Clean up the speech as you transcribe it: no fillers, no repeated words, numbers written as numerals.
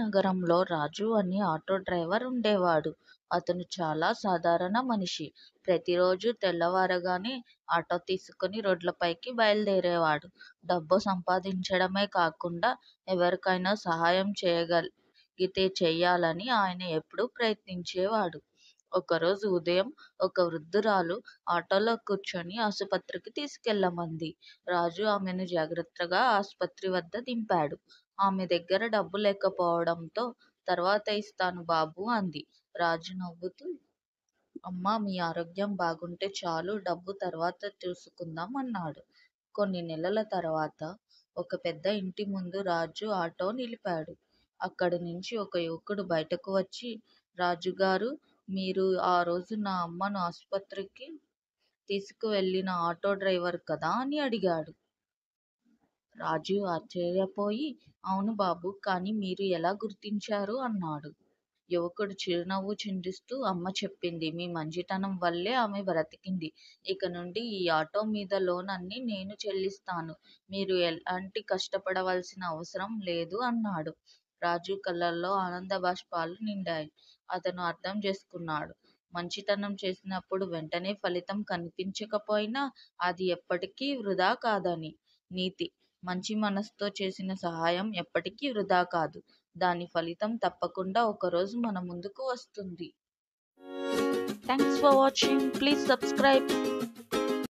నగరంలో రాజు అని auto driver ఉండేవాడు. అతను చాలా సాధారణ మనిషి. ప్రతిరోజూ తెల్లవారగానే ఆటో తీసుకుని రోడ్లపైకి బయలుదేరేవాడు. డబ్బు సంపాదించడమే కాకుండా ఎవరికైనా సహాయం చేయగలిగితే చెయ్యాలని ఆయన ఎప్పుడూ ప్రయత్నించేవాడు. ఒకరోజు ఉదయం ఒక వృద్ధురాలు ఆటోలో కూర్చొని ఆసుపత్రికి తీసుకెళ్ళమంది. రాజు ఆమెను జాగ్రత్తగా ఆసుపత్రి వద్ద దింపాడు. ఆమె దగ్గర డబ్బు లేకపోవడంతో తర్వాత ఇస్తాను బాబూ అంది. రాజు నవ్వుతూ, అమ్మా, మీ ఆరోగ్యం బాగుంటే చాలు, డబ్బు తర్వాత చూసుకుందాం అన్నాడు. కొన్ని నెలల తర్వాత ఒక పెద్ద ఇంటి ముందు రాజు ఆటో నిలిపాడు. అక్కడి నుంచి ఒక యువకుడు బయటకు వచ్చి, రాజుగారు, మీరు ఆ రోజు నా అమ్మను ఆసుపత్రికి తీసుకువెళ్ళిన ఆటో డ్రైవర్ కదా అని అడిగాడు. రాజు ఆశ్చర్యపోయి, అవును బాబూ, కానీ మీరు ఎలా గుర్తించారు అన్నాడు. యువకుడు చిరునవ్వు చిందిస్తూ, అమ్మ చెప్పింది, మీ మంచితనం వల్లే ఆమె బ్రతికింది. ఇక నుండి ఈ ఆటో మీద లోన్ అన్నీ నేను చెల్లిస్తాను. మీరు ఎలాంటి కష్టపడవలసిన అవసరం లేదు అన్నాడు. రాజు కళ్ళల్లో ఆనంద బాష్పాలు నిండాయి. అతను అర్థం చేసుకున్నాడు. మంచితనం చేసినప్పుడు వెంటనే ఫలితం కనిపించకపోయినా అది ఎప్పటికీ వృధా కాదని. నీతి: మంచి మనసుతో చేసిన సహాయం ఎప్పటికీ వృధా కాదు. దాని ఫలితం తప్పకుండా ఒకరోజు మన ముందుకు వస్తుంది. Thanks for watching. Please subscribe.